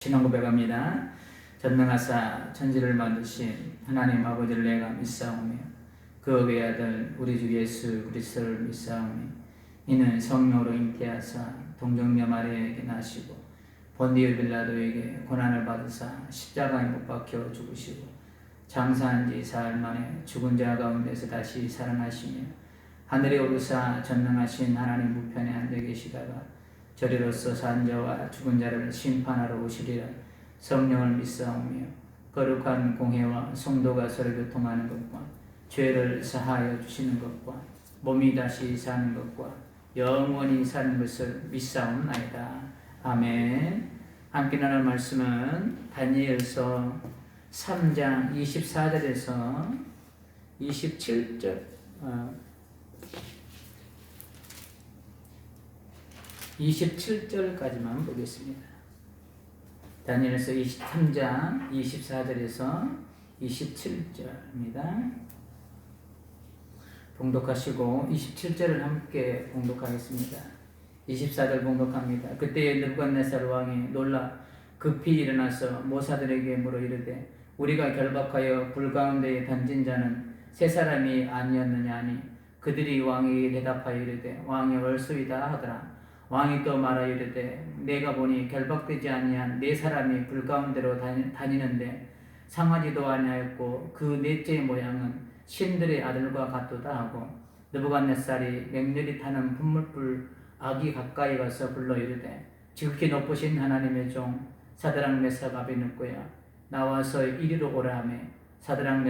신앙 고백합니다. 전능하사 천지를 만드신 하나님 아버지를 내가 믿사오며 그 외아들 우리 주 예수 그리스도를 믿사오니 이는 성령으로 잉태하사 동정녀 마리아에게 나시고 본디오 빌라도에게 고난을 받으사 십자가에 못 박혀 죽으시고 장사한 지 사흘 만에 죽은 자 가운데서 다시 살아나시며 하늘에 오르사 전능하신 하나님 우편에 앉아 계시다가 저리로서 산 자와 죽은 자를 심판하러 오시리라. 성령을 믿사오며 거룩한 공회와 성도가 서로 교통하는 것과 죄를 사하여 주시는 것과 몸이 다시 사는 것과 영원히 사는 것을 믿사옵나이다. 아멘. 함께 나눌 말씀은 다니엘서 3장 24절에서 27절 27절까지만 보겠습니다. 다니엘서 23장 24절에서 27절입니다. 봉독하시고 27절을 함께 봉독하겠습니다. 24절 봉독합니다. 그때에 느부갓네살 왕이 놀라 급히 일어나서 모사들에게 물어 이르되 우리가 결박하여 불 가운데에 던진 자는 세 사람이 아니었느냐 하니 그들이 왕에게 대답하여 이르되 왕이 얼소이다 하더라. 왕이 또 말하여 이르되 내가 보니 결박되지 아니한 네 사람이 불 가운데로 다니는데 상하지도 아니하였고 그 넷째의 모양은 신들의 아들과 같도다 하고 느부갓네살이 맹렬히 타는 분물불 아기 가까이 가서 불러 이르되 지극히 높으신 하나님의 종 사드락 메삭 아벳느고야 나와서 이리로 오라 하매 사드락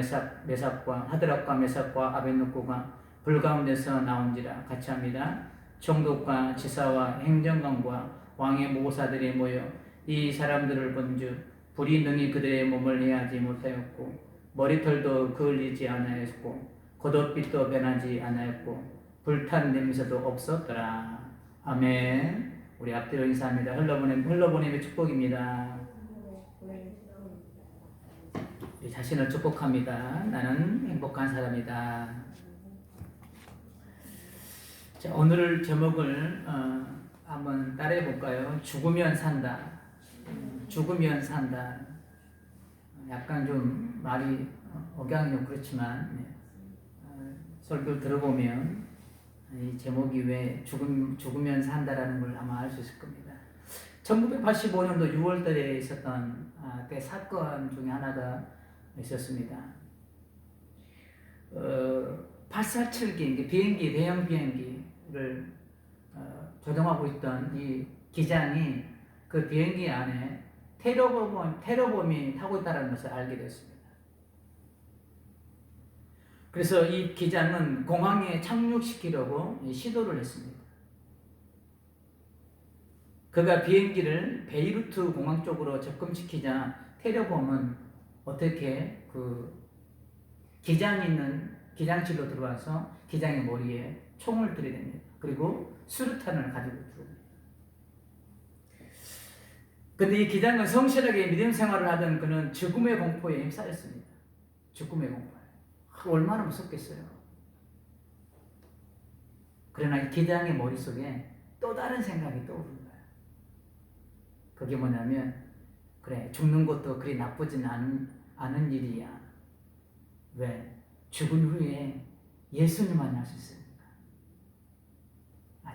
메삭과 하드락과 메삭과 아벳느고가 불 가운데서 나온지라. 같이 합니다. 총독과 지사와 행정관과 왕의 모사들이 모여 이 사람들을 본즉 불이 능히 그들의 몸을 해하지 못하였고 머리털도 그을리지 아니하였고 겉옷빛도 변하지 아니하였고 불탄 냄새도 없었더라. 아멘. 우리 앞뒤로 인사합니다. 흘러보냄의 축복입니다. 우리 자신을 축복합니다. 나는 행복한 사람이다. 자, 오늘 제목을 한번 따라해 볼까요? 죽으면 산다. 죽으면 산다. 약간 좀 말이 억양이 좀 그렇지만 설교를 들어보면 이 제목이 왜 죽으면 산다라는 걸 아마 알 수 있을 겁니다. 1985년도 6월달에 있었던 그 사건 중에 하나가 있었습니다. 847기 비행기, 대형 비행기를 조종하고 있던 이 기장이 그 비행기 안에 테러범이 타고 있다는 것을 알게 됐습니다. 그래서 이 기장은 공항에 착륙시키려고 시도를 했습니다. 그가 비행기를 베이루트 공항 쪽으로 접근시키자 테러범은 어떻게 그 기장 있는 기장실로 들어와서 기장의 머리에 총을 들이댑니다. 그리고 수류탄을 가지고 들어옵니다. 근데 이 기장은 성실하게 믿음 생활을 하던 그는 죽음의 공포에 휩싸였습니다. 죽음의 공포에. 얼마나 무섭겠어요. 그러나 이 기장의 머릿속에 또 다른 생각이 떠오른 거예요. 그게 뭐냐면 그래 죽는 것도 그리 나쁘진 않은 일이야. 왜? 죽은 후에 예수님 만날 수 있으니까.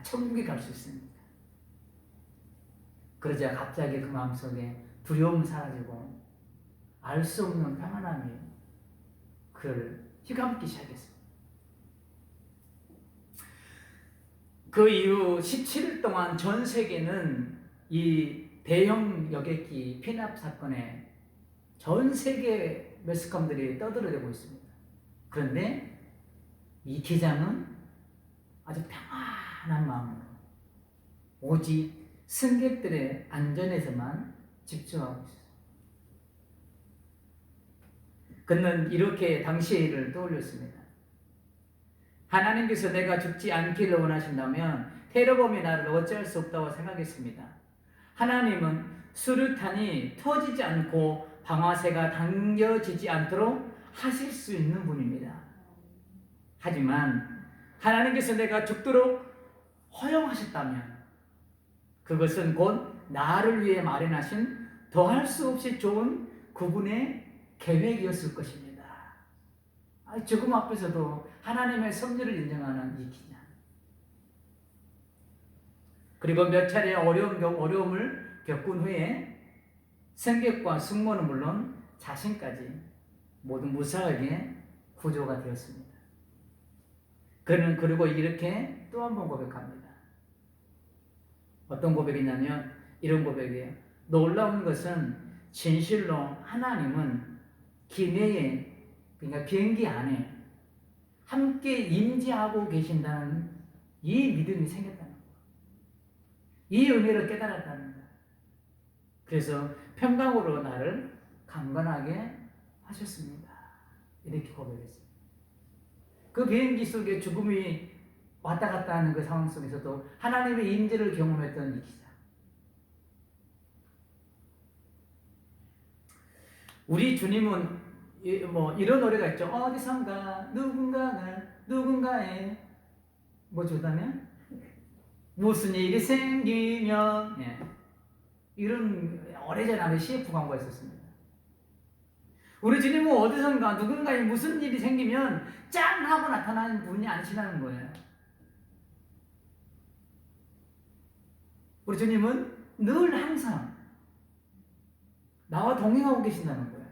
천국에 갈 수 있으니까. 그러자 갑자기 그 마음속에 두려움이 사라지고 알 수 없는 평안함이 그를 휘감기 시작했습니다. 그 이후 17일 동안 전 세계는 이 대형 여객기 피납 사건에 전 세계 매스컴들이 떠들어대고 있습니다. 그런데 이 기장은 아주 평안한 마음으로 오직 승객들의 안전에서만 집중하고 있었어요. 그는 이렇게 당시의 일을 떠올렸습니다. 하나님께서 내가 죽지 않기를 원하신다면 테러범이 나를 어찌할 수 없다고 생각했습니다. 하나님은 수류탄이 터지지 않고 방아쇠가 당겨지지 않도록 하실 수 있는 분입니다. 하지만 하나님께서 내가 죽도록 허용하셨다면 그것은 곧 나를 위해 마련하신 더할 수 없이 좋은 그분의 계획이었을 것입니다. 죽음 앞에서도 하나님의 섭리를 인정하는 이 기자. 그리고 몇 차례 어려움을 겪은 후에 승객과 승무원은 물론 자신까지 모두 무사하게 구조가 되었습니다. 그는 그리고 이렇게 또 한 번 고백합니다. 어떤 고백이냐면 이런 고백이에요. 놀라운 것은 진실로 하나님은 기내에, 그러니까 비행기 안에 함께 임재하고 계신다는 이 믿음이 생겼다는 거예요. 이 의미를 깨달았다는 거예요. 그래서 평강으로 나를 강건하게 하셨습니다. 이렇게 고백했어요. 그 비행기 속에 죽음이 왔다 갔다 하는 그 상황 속에서도 하나님의 임재를 경험했던 이 기자. 우리 주님은 이런 노래가 있죠. 어디선가 누군가는 누군가에 뭐 주다면 무슨 일이 생기면, 이런 오래전에 CF 광고가 있었습니다. 우리 주님은 어디선가 누군가에 무슨 일이 생기면 짠 하고 나타나는 분이 아니시라는 거예요. 우리 주님은 늘 항상 나와 동행하고 계신다는 거예요.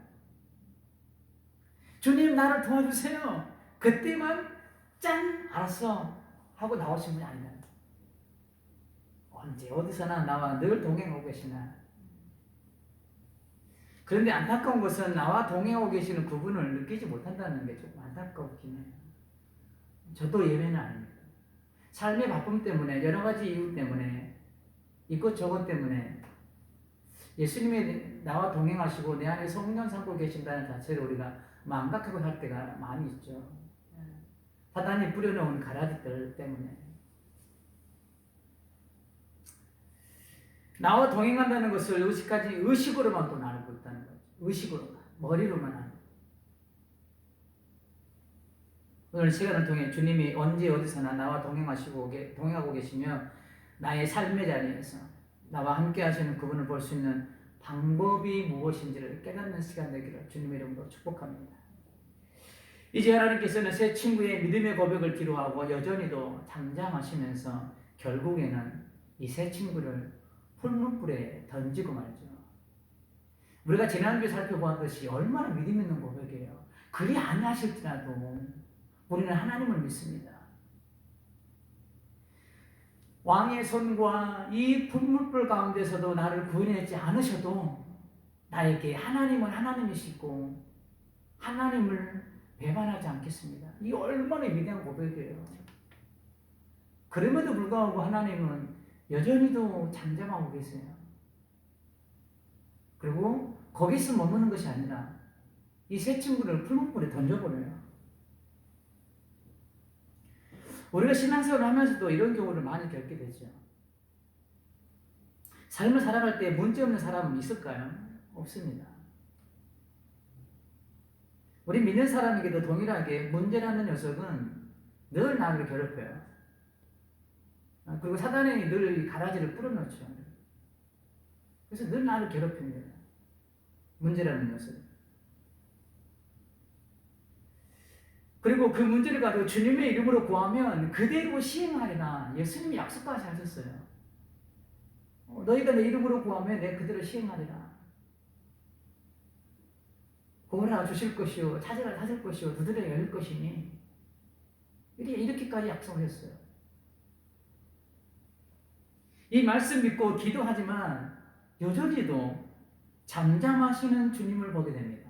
주님 나를 도와주세요. 그때만 짠 알았어 하고 나오신 분이 아니다. 언제 어디서나 나와 늘 동행하고 계시나. 그런데 안타까운 것은 나와 동행하고 계시는 그분을 느끼지 못한다는 게 조금 안타깝긴 해요. 저도 예외는 아닙니다. 삶의 바쁨 때문에, 여러 가지 이유 때문에, 이것 저것 때문에 예수님이 나와 동행하시고 내 안에 성령 삼고 계신다는 자체를 우리가 망각하고 살 때가 많이 있죠. 사단이 뿌려놓은 가라지들 때문에. 나와 동행한다는 것을 의식으로만 또 나누고 있다는 거죠. 의식으로만, 머리로만 나누고. 오늘 시간을 통해 주님이 언제 어디서나 나와 동행하고 계시며 나의 삶의 자리에서 나와 함께 하시는 그분을 볼 수 있는 방법이 무엇인지를 깨닫는 시간 되기를 주님의 이름으로 축복합니다. 이제 하나님께서는 새 친구의 믿음의 고백을 기록하고 여전히도 잠잠하시면서 결국에는 이 새 친구를 풀무불에 던지고 말죠. 우리가 지난주에 살펴보았듯이 얼마나 믿음 있는 고백이에요. 그리 아니하실지라도 우리는 하나님을 믿습니다. 왕의 손과 이 풀무불 가운데서도 나를 구원하지 않으셔도 나에게 하나님은 하나님이시고 하나님을 배반하지 않겠습니다. 이 얼마나 위대한 고백이에요. 그럼에도 불구하고 하나님은 여전히도 잠잠하고 계세요. 그리고 거기서 머무는 것이 아니라 이 새 친구를 풀무불에 던져버려요. 우리가 신앙생활을 하면서도 이런 경우를 많이 겪게 되죠. 삶을 살아갈 때 문제없는 사람은 있을까요? 없습니다. 우리 믿는 사람에게도 동일하게 문제라는 녀석은 늘 나를 괴롭혀요. 그리고 사단이 늘 가라지를 뿌려놓죠. 그래서 늘 나를 괴롭힙니다. 문제라는 녀석. 그리고 그 문제를 가지고 주님의 이름으로 구하면 그대로 시행하리라. 예수님이 약속까지 하셨어요. 너희가 내 이름으로 구하면 내 그대로 시행하리라. 구하라 주실 것이요, 찾으라 찾을 것이요, 두드려 열릴 것이니 이렇게까지 약속했어요. 이 말씀 믿고 기도하지만 여전히도 잠잠하시는 주님을 보게 됩니다.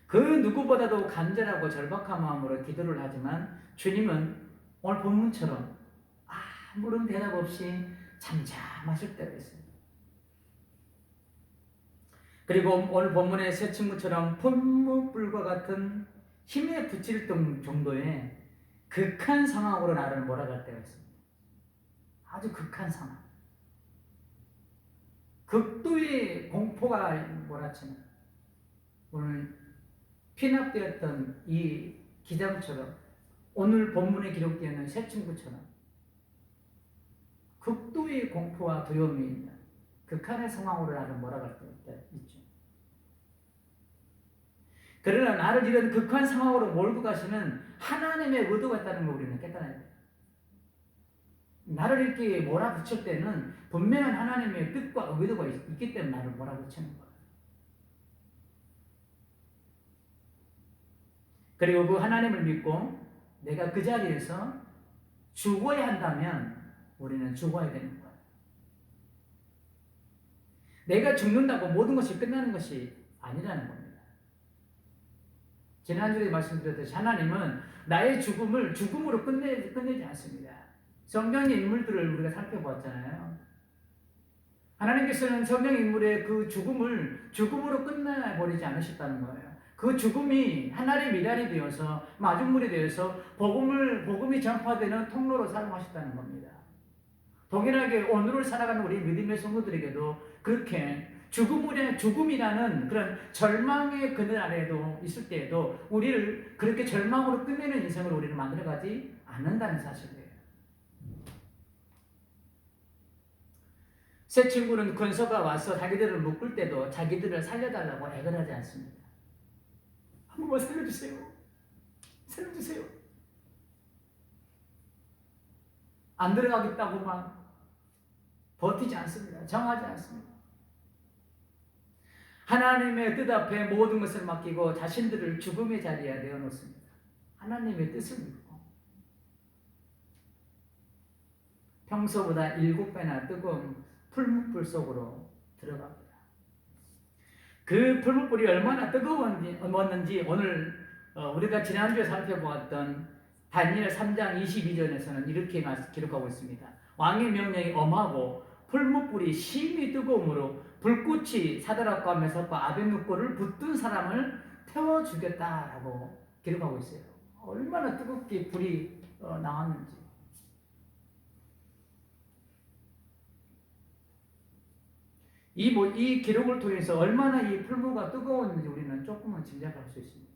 그 누구보다도 간절하고 절박한 마음으로 기도를 하지만 주님은 오늘 본문처럼 아무런 대답 없이 잠잠하실 때가 있습니다. 그리고 오늘 본문의 새 친구처럼 풀무불과 같은 힘에 부칠 정도의 극한 상황으로 나를 몰아갈 때가 있습니다. 아주 극한 상황. 극도의 공포가 몰아치는 오늘 피납되었던 이 기장처럼 오늘 본문에 기록되어 있는 새 친구처럼 극도의 공포와 두려움이 있는 극한의 상황으로 나를 몰아갈 때가 있죠. 그러나 나를 이런 극한 상황으로 몰고 가시는 하나님의 의도가 있다는 걸 우리는 깨달아야 돼요. 나를 이렇게 몰아붙일 때는 분명한 하나님의 뜻과 의도가 있기 때문에 나를 몰아붙이는 거예요. 그리고 그 하나님을 믿고 내가 그 자리에서 죽어야 한다면 우리는 죽어야 되는 거예요. 내가 죽는다고 모든 것이 끝나는 것이 아니라는 겁니다. 지난주에 말씀드렸듯이 하나님은 나의 죽음을 죽음으로 끝내지 않습니다. 성경의 인물들을 우리가 살펴보았잖아요. 하나님께서는 성경 인물의 그 죽음을 죽음으로 끝내버리지 않으셨다는 거예요. 그 죽음이 하나의 미랄이 되어서 마중물이 되어서 복음이 전파되는 통로로 사용하셨다는 겁니다. 동일하게 오늘을 살아가는 우리 믿음의 성도들에게도 그렇게 죽음이라는 그런 절망의 그늘 아래에도 있을 때에도 우리를 그렇게 절망으로 끝내는 인생을 우리는 만들어가지 않는다는 사실이에요. 새 친구는 권서가 와서 자기들을 묶을 때도 자기들을 살려달라고 애를 하지 않습니다. 한 번만 살려주세요. 살려주세요. 안 들어가겠다고만 버티지 않습니다. 정하지 않습니다. 하나님의 뜻 앞에 모든 것을 맡기고 자신들을 죽음의 자리에 내어놓습니다. 하나님의 뜻을 믿고 평소보다 7배나 뜨거운 풀무불 속으로 들어갑니다. 그 풀무불이 얼마나 뜨거웠는지 오늘 우리가 지난주에 살펴보았던 다니엘 3장 22절에서는 이렇게 기록하고 있습니다. 왕의 명령이 엄하고 풀무불이 심히 뜨거움으로 불꽃이 사드락과 메삭과 아벳느고를 붙든 사람을 태워 죽였다라고 기록하고 있어요. 얼마나 뜨겁게 불이 나왔는지. 이 기록을 통해서 얼마나 이 풀무가 뜨거웠는지 우리는 조금은 짐작할 수 있습니다.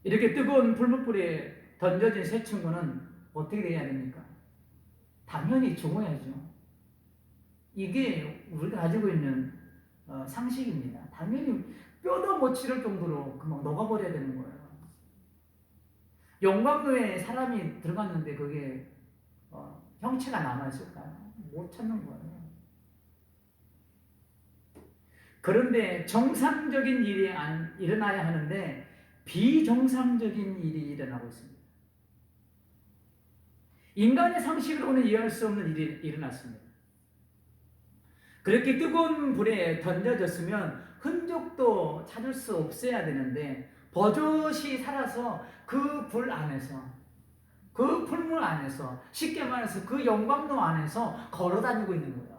이렇게 뜨거운 풀무불에 던져진 새 친구는 어떻게 돼야 됩니까? 당연히 죽어야죠. 이게 우리가 가지고 있는 상식입니다. 당연히 뼈도 못 치를 정도로 그만 녹아버려야 되는 거예요. 용광로에 사람이 들어갔는데 그게 형체가 남아있을까요? 못 찾는 거예요. 그런데 정상적인 일이 일어나야 하는데 비정상적인 일이 일어나고 있습니다. 인간의 상식으로는 이해할 수 없는 일이 일어났습니다. 그렇게 뜨거운 불에 던져졌으면 흔적도 찾을 수 없어야 되는데 버젓이 살아서 그 불 안에서 그 풀물 안에서 쉽게 말해서 그 영광로 안에서 걸어다니고 있는 거예요.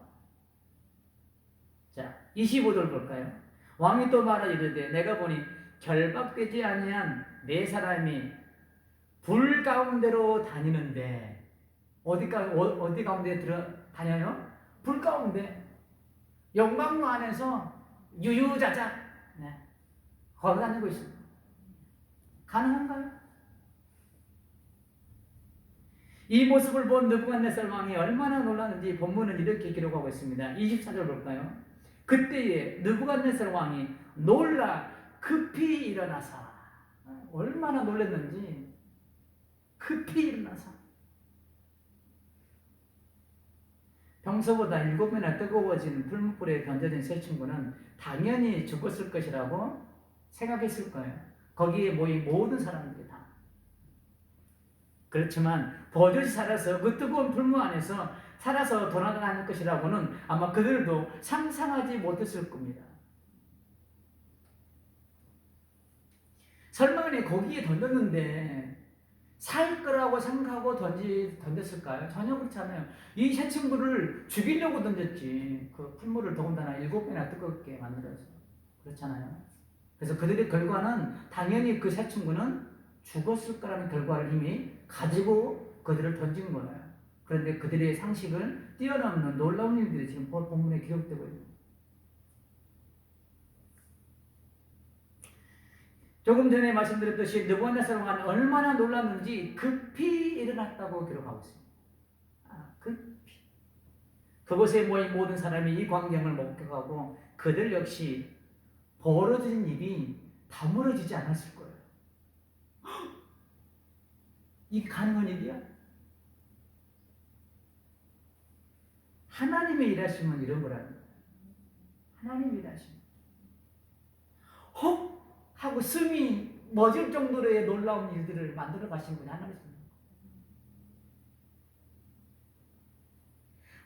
자, 25절 볼까요? 왕이 또 말하 이르되 내가 보니 결박되지 아니한 네 사람이 불 가운데로 다니는데 어디 가운데 다녀요? 불 가운데 영광로 안에서 유유자자 걸어다니고 있습니다. 가능한가요? 이 모습을 본 느부갓네살 왕이 얼마나 놀랐는지 본문은 이렇게 기록하고 있습니다. 24절 볼까요? 그때에 느부갓네살 왕이 놀라 급히 일어나서 얼마나 놀랐는지 급히 일어나서 평소보다 7배나 뜨거워진 풀무불에 던져진 새 친구는 당연히 죽었을 것이라고 생각했을 거예요. 거기에 모인 모든 사람들이 다. 그렇지만 버젓이 살아서 그 뜨거운 풀무 안에서 살아서 돌아다닐 것이라고는 아마 그들도 상상하지 못했을 겁니다. 설마 거기에 던졌는데 살 거라고 생각하고 던졌을까요? 전혀 그렇지 않아요. 이 새 친구를 죽이려고 던졌지. 그 풀물을 더군다나 7배나 뜨겁게 만들어서. 그렇잖아요. 그래서 그들의 결과는 당연히 그 새 친구는 죽었을 거라는 결과를 이미 가지고 그들을 던진 거예요. 그런데 그들의 상식을 뛰어넘는 놀라운 일들이 지금 본문에 기록되고 있습니다. 조금 전에 말씀드렸듯이 느부갓네살 왕은 얼마나 놀랐는지 급히 일어났다고 기록하고 있습니다. 그곳에 모인 모든 사람이 이 광경을 목격하고 그들 역시 벌어진 입이 다물어지지 않았을 거예요. 이게 가능한 일이야? 하나님의 일하시면 이런 거라는 거예요. 하나님의 일하시면 혹 하고 숨이 멎을 정도로의 놀라운 일들을 만들어 가신 분이 하나님이십니다.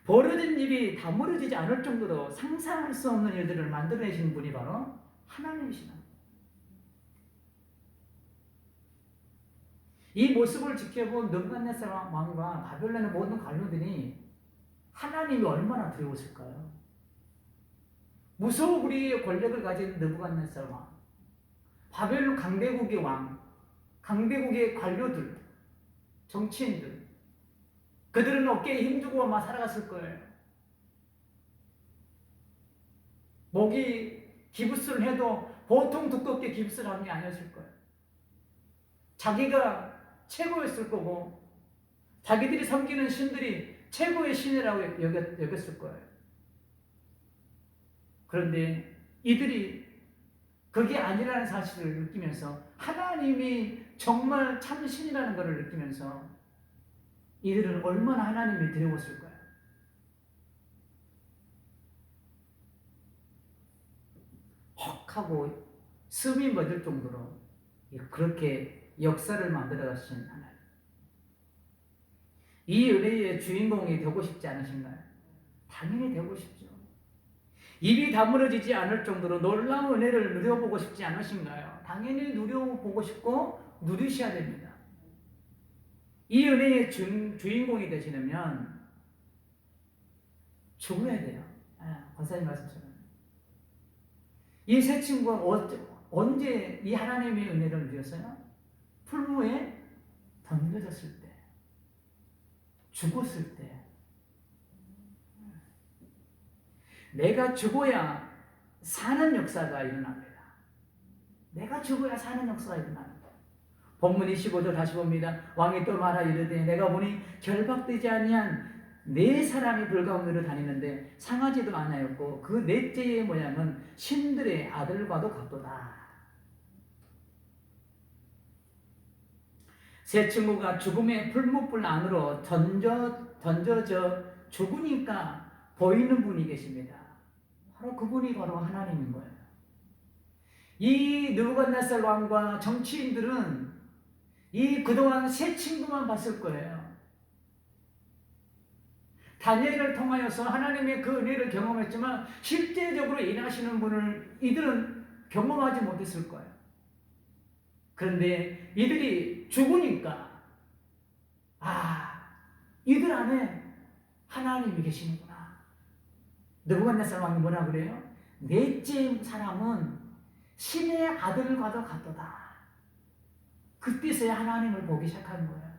벌어진 일이 다물어지지 않을 정도로 상상할 수 없는 일들을 만들어내신 분이 바로 하나님이시다. 이 모습을 지켜본 느부갓네살 왕과 바벨론의 모든 관료들이 하나님이 얼마나 두려웠을까요? 무소불위의 권력을 가진 느부갓네살 왕, 바벨론 강대국의 왕, 강대국의 관료들, 정치인들, 그들은 어깨에 힘주고 막 살아갔을 거예요. 목이 기부스를 해도 보통 두껍게 기부스를 하는 게 아니었을 거예요. 자기가 최고였을 거고 자기들이 섬기는 신들이 최고의 신이라고 여겼을 거예요. 그런데 이들이 그게 아니라는 사실을 느끼면서 하나님이 정말 참 신이라는 것을 느끼면서 이들은 얼마나 하나님이 두려웠을 거예요. 헉 하고 숨이 멎을 정도로 그렇게 역사를 만들어 가신 하나님. 이 은혜의 주인공이 되고 싶지 않으신가요? 당연히 되고 싶죠. 입이 다물어지지 않을 정도로 놀라운 은혜를 누려보고 싶지 않으신가요? 당연히 누려보고 싶고 누리셔야 됩니다. 이 은혜의 주인공이 되시려면 죽어야 돼요. 권사님 말씀처럼. 이 세 친구가 언제 이 하나님의 은혜를 누렸어요? 풀무에 던져졌을 때, 죽었을 때. 내가 죽어야 사는 역사가 일어납니다. 내가 죽어야 사는 역사가 일어납니다. 본문 25절 다시 봅니다. 왕이 또 말하 이르되 내가 보니 결박되지 아니한 네 사람이 불가운데로 다니는데 상하지도 않았고 그 넷째의 모양은 신들의 아들과도 같도다. 세 친구가 죽음의 풀무불 안으로 던져져 죽으니까 보이는 분이 계십니다. 바로 그분이 바로 하나님인 거예요. 이 느부갓네살 왕과 정치인들은 이 그동안 세 친구만 봤을 거예요. 다니엘을 통하여서 하나님의 그 은혜를 경험했지만 실제적으로 일하시는 분을 이들은 경험하지 못했을 거예요. 그런데 이들이 죽으니까 이들 안에 하나님이 계시는구나. 느부갓네살 왕이 뭐라 그래요? 넷째 사람은 신의 아들과도 같도다. 그때서야 하나님을 보기 시작한 거예요.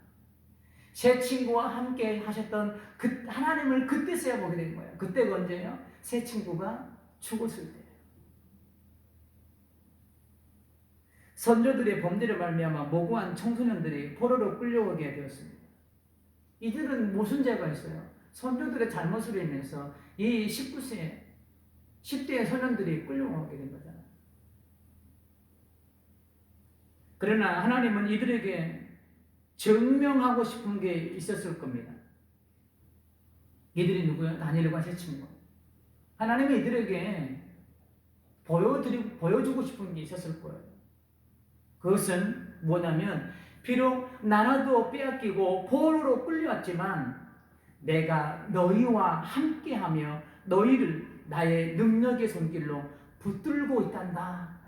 세 친구와 함께 하셨던 그 하나님을 그때서야 보게 된 거예요. 그때가 언제예요? 세 친구가 죽었을 때예요. 선조들의 범죄를 말미암아 모고한 청소년들이 포로로 끌려오게 되었습니다. 이들은 무슨 죄가 있어요? 선조들의 잘못으로 인해서 이 19세, 10대의 소년들이 끌려오게 된 거잖아요. 그러나 하나님은 이들에게 증명하고 싶은 게 있었을 겁니다. 이들이 누구예요? 다니엘과 세 친구. 하나님이 이들에게 보여주고 싶은 게 있었을 거예요. 그것은 뭐냐면 비록 나라도 빼앗기고 포로로 끌려왔지만 내가 너희와 함께하며 너희를 나의 능력의 손길로 붙들고 있단다.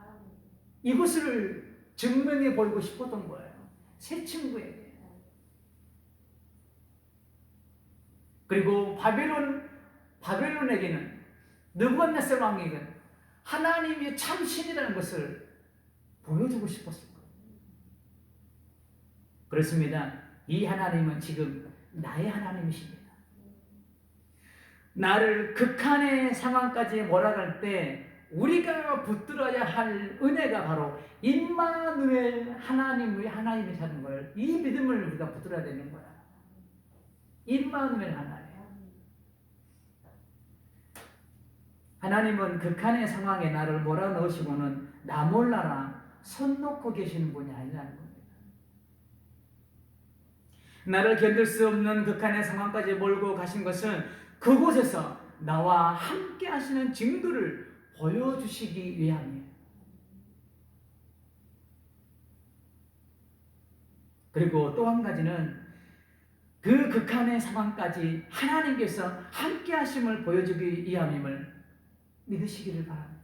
이것을 증명해 보이고 싶었던 거예요. 세 친구에게. 그리고 바벨론에게는 느부갓네살 왕에게는 하나님이 참 신이라는 것을 보여주고 싶었을 거예요. 그렇습니다. 이 하나님은 지금 나의 하나님이십니다. 나를 극한의 상황까지 몰아갈 때 우리가 붙들어야 할 은혜가 바로 임마누엘 하나님이 하는 걸, 이 믿음을 우리가 붙들어야 되는 거야. 임마누엘 하나님. 하나님은 극한의 상황에 나를 몰아넣으시고는 나 몰라라 손 놓고 계시는 분이 아니라는 겁니다. 나를 견딜 수 없는 극한의 상황까지 몰고 가신 것은 그곳에서 나와 함께 하시는 증거를 보여주시기 위함이에요. 그리고 또 한 가지는 그 극한의 상황까지 하나님께서 함께 하심을 보여주기 위함임을 믿으시기를 바랍니다.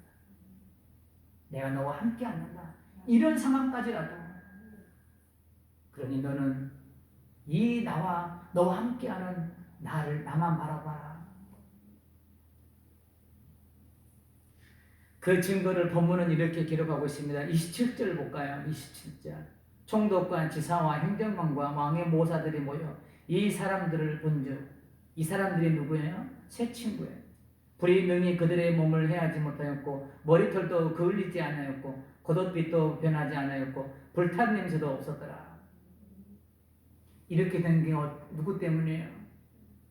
내가 너와 함께 한다. 이런 상황까지라도 그러니 너는 이 나와 너와 함께하는 나만 바라봐라. 그 증거를 본문은 이렇게 기록하고 있습니다. 27절 볼까요? 27절. 총독과 지사와 행정관과 왕의 모사들이 모여 이 사람들을 본즉 이 사람들이 누구예요? 세 친구예요. 불이 능히 그들의 몸을 해하지 못하였고 머리털도 그을리지 않았고 겉옷빛도 변하지 않았고 불탄 냄새도 없었더라. 이렇게 된 게 누구 때문이에요?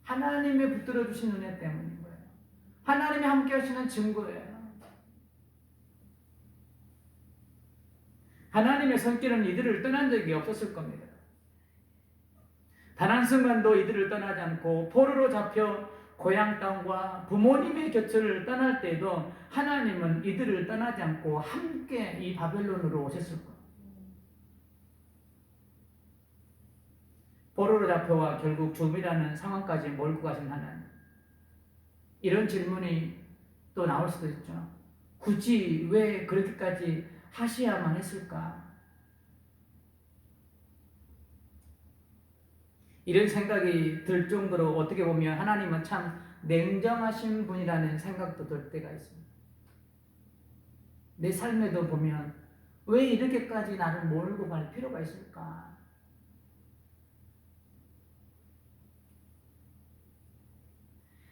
하나님의 붙들어 주신 은혜 때문인 거예요. 하나님이 함께 하시는 증거예요. 하나님의 손길은 이들을 떠난 적이 없었을 겁니다. 단 한순간도 이들을 떠나지 않고 포로로 잡혀 고향 땅과 부모님의 곁을 떠날 때에도 하나님은 이들을 떠나지 않고 함께 이 바벨론으로 오셨을 거예요. 포로로 잡혀와 결국 죽음이라는 상황까지 몰고 가신 하나님. 이런 질문이 또 나올 수도 있죠. 굳이 왜 그렇게까지 하셔야만 했을까? 이런 생각이 들 정도로 어떻게 보면 하나님은 참 냉정하신 분이라는 생각도 들 때가 있습니다. 내 삶에도 보면 왜 이렇게까지 나를 몰고 갈 필요가 있을까?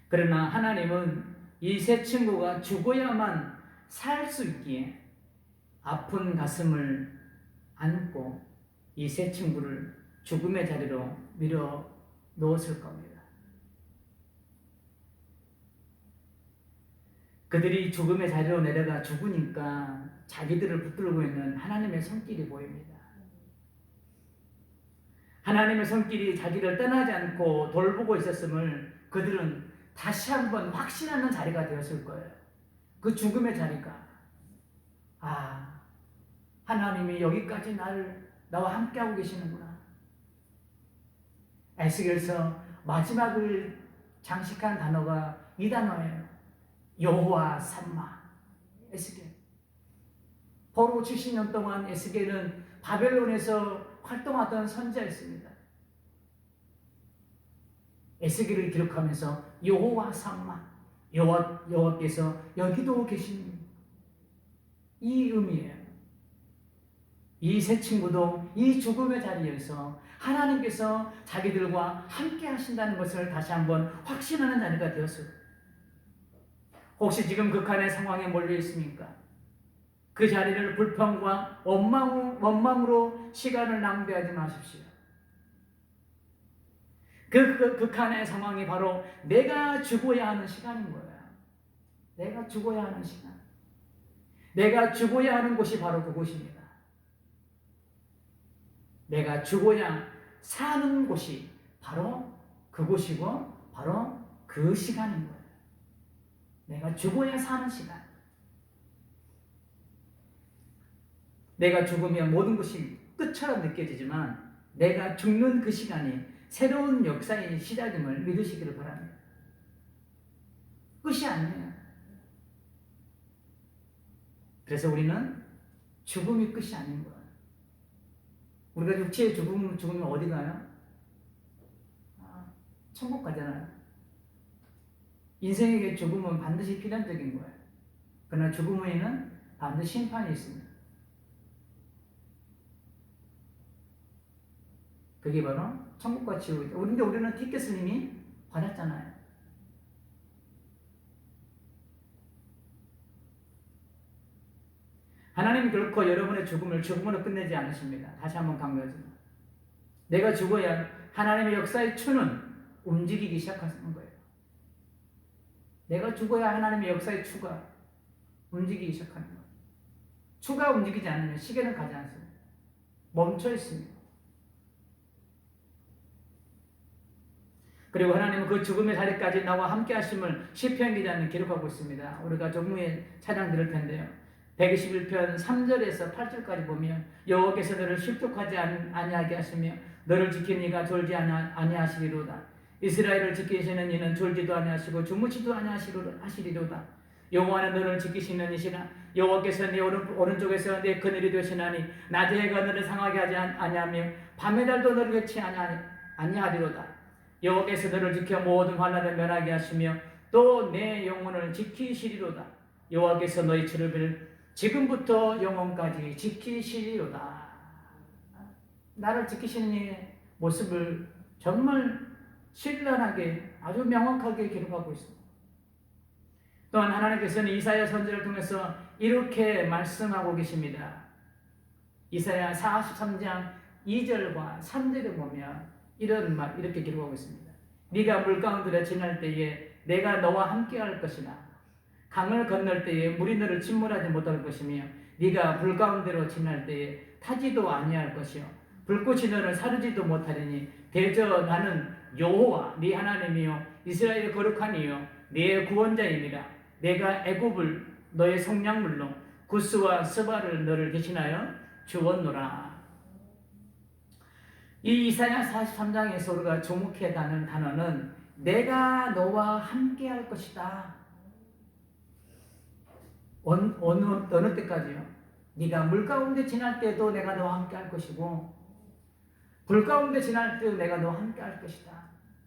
그러나 하나님은 이 세 친구가 죽어야만 살 수 있기에 아픈 가슴을 안고 이 세 친구를 죽음의 자리로 밀어 놓았을 겁니다. 그들이 죽음의 자리로 내려가 죽으니까 자기들을 붙들고 있는 하나님의 손길이 보입니다. 하나님의 손길이 자기를 떠나지 않고 돌보고 있었음을 그들은 다시 한번 확신하는 자리가 되었을 거예요. 그 죽음의 자리가. 하나님이 여기까지 나와 함께하고 계시는구나. 에스겔서 마지막을 장식한 단어가 이 단어예요. 여호와 삼마. 에스겔. 포로 70년 동안 에스겔은 바벨론에서 활동하던 선지자였습니다. 에스겔을 기록하면서 여호와 삼마. 여호와께서 여기도 계신 이 의미예요. 이 세 친구도 이 죽음의 자리에서 하나님께서 자기들과 함께 하신다는 것을 다시 한번 확신하는 자리가 되었어요. 혹시 지금 극한의 상황에 몰려 있습니까? 그 자리를 불평과 원망으로 시간을 낭비하지 마십시오. 그 극한의 상황이 바로 내가 죽어야 하는 시간인 거예요. 내가 죽어야 하는 시간. 내가 죽어야 하는 곳이 바로 그곳입니다. 내가 죽어야 사는 곳이 바로 그곳이고 바로 그 시간인 거예요. 내가 죽어야 사는 시간. 내가 죽으면 모든 것이 끝처럼 느껴지지만 내가 죽는 그 시간이 새로운 역사의 시작임을 믿으시기를 바랍니다. 끝이 아니에요. 그래서 우리는 죽음이 끝이 아닌 거예요. 우리가 육체의 죽으면 어디 가요? 천국 가잖아요. 인생에게 죽음은 반드시 필연적인 거예요. 그러나 죽음 후에는 반드시 심판이 있습니다. 그게 바로 천국과 지옥이죠. 근데 우리는 티켓을 이미 받았잖아요. 하나님 결코 여러분의 죽음을 죽음으로 끝내지 않으십니다. 다시 한번 강조하지만 내가 죽어야 하나님의 역사의 추는 움직이기 시작하는 거예요. 내가 죽어야 하나님의 역사의 추가 움직이기 시작하는 거예요. 추가 움직이지 않으면 시계는 가지 않습니다. 멈춰 있습니다. 그리고 하나님은 그 죽음의 자리까지 나와 함께 하심을 시편 기자는 기록하고 있습니다. 우리가 조금 후에 찬양 들을 텐데요. 121편 3절에서 8절까지 보면 여호와께서 너를 실족하지 아니하게 하시며 너를 지키는 이가 졸지 아니하시리로다. 이스라엘을 지키시는 이는 졸지도 아니하시고 주무시도 아니하시리로다. 여호와는 너를 지키시는 이시라. 여호와께서 네 오른쪽에서 네 그늘이 되시나니 낮에 해가 너를 상하게 하지 아니하며 밤의 달도 너를 해치 아니하리로다. 여호와께서 너를 지켜 모든 환난을 면하게 하시며 또 내 영혼을 지키시리로다. 여호와께서 너희 출입을 지금부터 영원까지 지키시리로다. 나를 지키시는 이의 모습을 정말 신랄하게 아주 명확하게 기록하고 있습니다. 또한 하나님께서는 이사야 선지자를 통해서 이렇게 말씀하고 계십니다. 이사야 43장 2절과 3절에 보면 이런 말 이렇게 기록하고 있습니다. 네가 물 가운데로 지날 때에 내가 너와 함께 할 것이나 강을 건널 때에 물이 너를 침몰하지 못할 것이며 네가 불 가운데로 지날 때에 타지도 아니할 것이요 불꽃이 너를 사르지도 못하리니 대저 나는 여호와 네 하나님이요 이스라엘의 거룩한 이요 네 구원자이니라. 내가 애굽을 너의 속량물로 구스와 스바를 너를 대신하여 주었노라. 이 이사야 43장에서 우리가 주목해야 하는 단어는 내가 너와 함께 할 것이다. 어느 때까지요? 네가 물 가운데 지날 때도 내가 너와 함께 할 것이고 불 가운데 지날 때도 내가 너와 함께 할 것이다.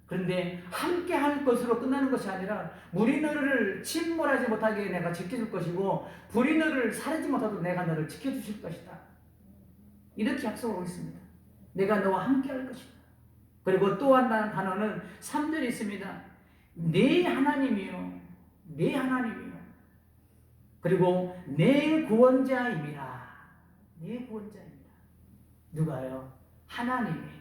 그런데 함께 할 것으로 끝나는 것이 아니라 물이 너를 침몰하지 못하게 내가 지켜줄 것이고 불이 너를 사르지 못하도록 내가 너를 지켜주실 것이다. 이렇게 약속하고 있습니다. 내가 너와 함께 할 것이다. 그리고 또 한 단어는 3절에 있습니다. 내 하나님이요 내 하나님이요 그리고 내 구원자임이라. 내 구원자입니다. 누가요? 하나님이.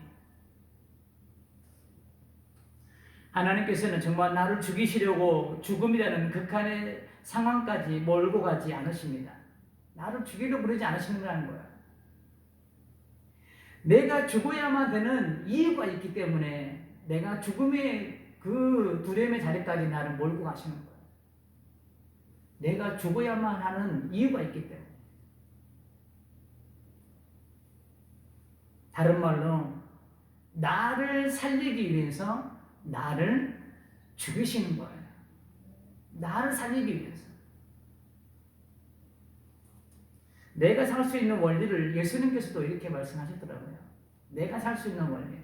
하나님께서는 정말 나를 죽이시려고 죽음이라는 극한의 상황까지 몰고 가지 않으십니다. 나를 죽이려고 그러지 않으시는 거예요. 내가 죽어야만 되는 이유가 있기 때문에 내가 죽음의 그 두려움의 자리까지 나를 몰고 가시는 거예요. 내가 죽어야만 하는 이유가 있기 때문에. 다른 말로 나를 살리기 위해서 나를 죽이시는 거예요. 나를 살리기 위해서. 내가 살 수 있는 원리를 예수님께서도 이렇게 말씀하셨더라고요. 내가 살 수 있는 원리.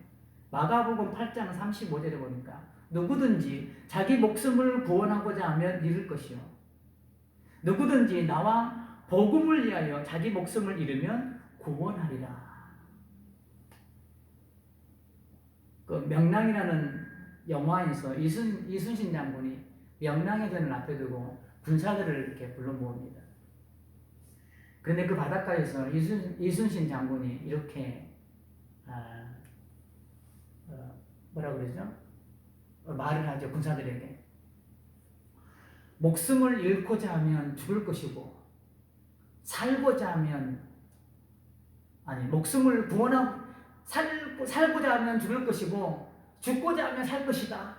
마가복음 8장 35절에 보니까 누구든지 자기 목숨을 구원하고자 하면 잃을 것이요. 누구든지 나와 복음을 위하여 자기 목숨을 잃으면 구원하리라. 그 명랑이라는 영화에서 이순신 장군이 명랑의 전을 앞에 두고 군사들을 이렇게 불러 모읍니다. 그런데 그 바닷가에서 이순신 장군이 이렇게 뭐라 그러죠? 말을 하죠. 군사들에게. 목숨을 잃고자 하면 죽을 것이고 살고자 하면 목숨을 구원하고 살고자 하면 죽을 것이고 죽고자 하면 살 것이다.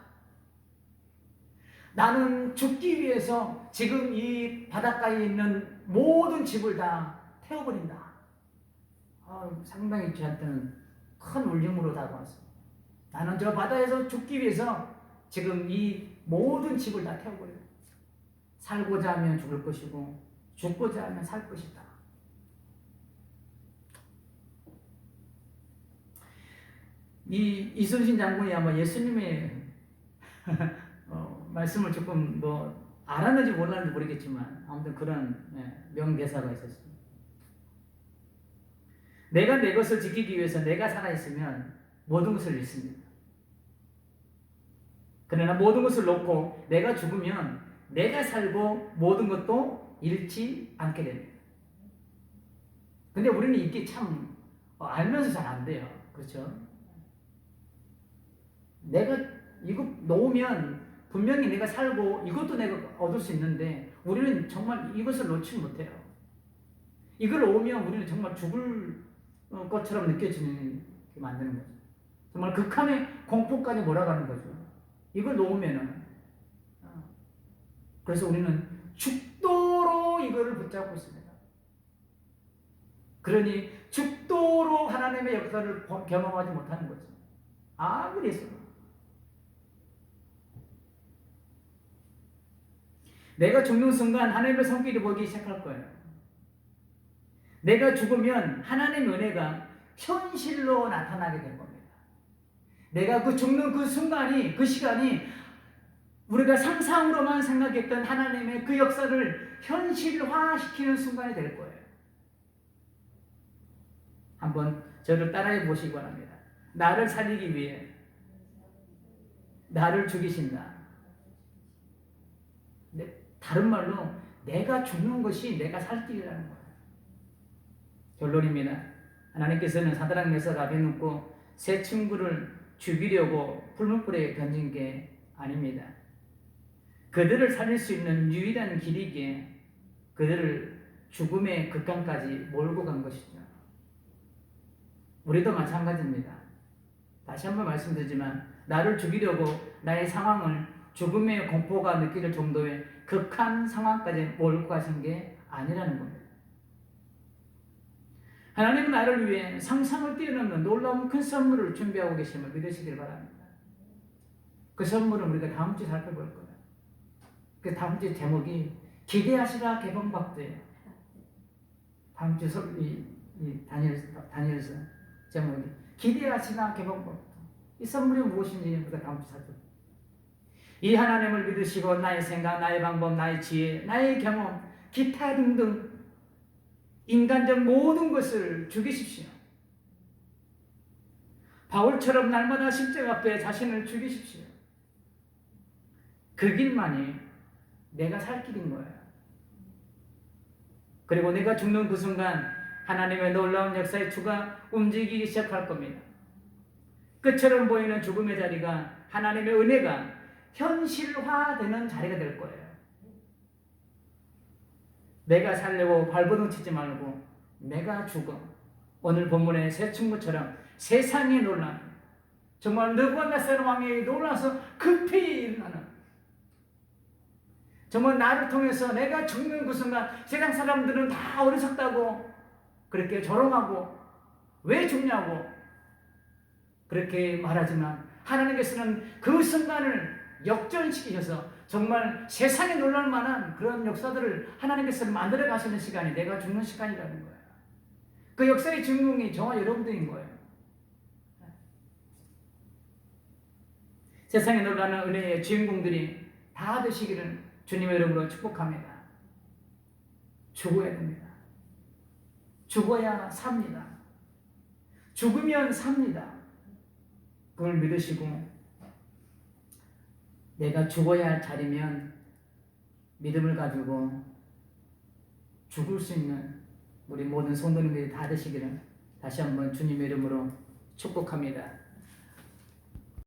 나는 죽기 위해서 지금 이 바닷가에 있는 모든 집을 다 태워버린다. 상당히 저한테는 큰 울림으로 다가왔습니다. 나는 저 바다에서 죽기 위해서 지금 이 모든 집을 다 태워버린다. 살고자 하면 죽을 것이고 죽고자 하면 살 것이다. 이 이순신 장군이 아마 예수님의 말씀을 조금 알았는지 몰랐는지 모르겠지만 아무튼 그런 명대사가 있었습니다. 내가 내 것을 지키기 위해서 내가 살아있으면 모든 것을 잃습니다. 그러나 모든 것을 놓고 내가 죽으면 내가 살고 모든 것도 잃지 않게 됩니다. 근데 우리는 이게 참 알면서 잘 안 돼요. 그렇죠? 내가 이거 놓으면 분명히 내가 살고 이것도 내가 얻을 수 있는데 우리는 정말 이것을 놓지 못해요. 이걸 오면 우리는 정말 죽을 것처럼 느껴지는 게 만드는 거죠. 정말 극한의 공포까지 몰아가는 거죠. 이걸 놓으면은. 그래서 우리는 죽도록 이거를 붙잡고 있습니다. 그러니 죽도록 하나님의 역사를 경험하지 못하는 거죠. 아무리 했어도. 내가 죽는 순간 하나님의 손길이 보이기 시작할 거예요. 내가 죽으면 하나님의 은혜가 현실로 나타나게 될 겁니다. 내가 그 죽는 그 순간이, 그 시간이 우리가 상상으로만 생각했던 하나님의 그 역사를 현실화시키는 순간이 될 거예요. 한번 저를 따라해 보시기 바랍니다. 나를 살리기 위해 나를 죽이신다. 다른 말로 내가 죽는 것이 내가 살 길이라는 거예요. 결론입니다. 하나님께서는 사드락 메삭 아벳느고 세 친구를 죽이려고 불문불에 던진 게 아닙니다. 그들을 살릴 수 있는 유일한 길이기에 그들을 죽음의 극강까지 몰고 간 것이죠. 우리도 마찬가지입니다. 다시 한번 말씀드리지만 나를 죽이려고 나의 상황을 죽음의 공포가 느낄 정도의 극한 상황까지 몰고 가신 게 아니라는 겁니다. 하나님은 나를 위해 상상을 뛰어넘는 놀라운 큰 선물을 준비하고 계심을 믿으시길 바랍니다. 그 선물은 우리가 다음 주에 살펴볼 거예요. 그 다음 주 제목이 기대하시라 개봉박도예요. 다음 주 다니엘서 제목이 기대하시라 개봉박도. 이 선물이 무엇인지 우리가 다음 주 살펴볼 거예요. 이 하나님을 믿으시고 나의 생각, 나의 방법, 나의 지혜, 나의 경험, 기타 등등 인간적 모든 것을 죽이십시오. 바울처럼 날마다 십자가 앞에 자신을 죽이십시오. 그 길만이 내가 살 길인 거예요. 그리고 내가 죽는 그 순간 하나님의 놀라운 역사의 추가 움직이기 시작할 겁니다. 끝처럼 보이는 죽음의 자리가 하나님의 은혜가 현실화되는 자리가 될 거예요. 내가 살려고 발버둥 치지 말고 내가 죽어. 오늘 본문의 세 친구처럼 세상의 논란, 정말 느부갓네살 왕이 놀라서 급히 일어나는, 정말 나를 통해서 내가 죽는 그 순간 세상 사람들은 다 어리석다고 그렇게 조롱하고 왜 죽냐고 그렇게 말하지만 하나님께서는 그 순간을 역전시키셔서 정말 세상에 놀랄 만한 그런 역사들을 하나님께서 만들어 가시는 시간이 내가 죽는 시간이라는 거예요. 그 역사의 주인공이 저와 여러분들인 거예요. 세상에 놀라는 은혜의 주인공들이 다 되시기를 주님의 이름으로 축복합니다. 죽어야 됩니다. 죽어야 삽니다. 죽으면 삽니다. 그걸 믿으시고 내가 죽어야 할 자리면 믿음을 가지고 죽을 수 있는 우리 모든 성도님들이 다 되시기를 다시 한번 주님의 이름으로 축복합니다.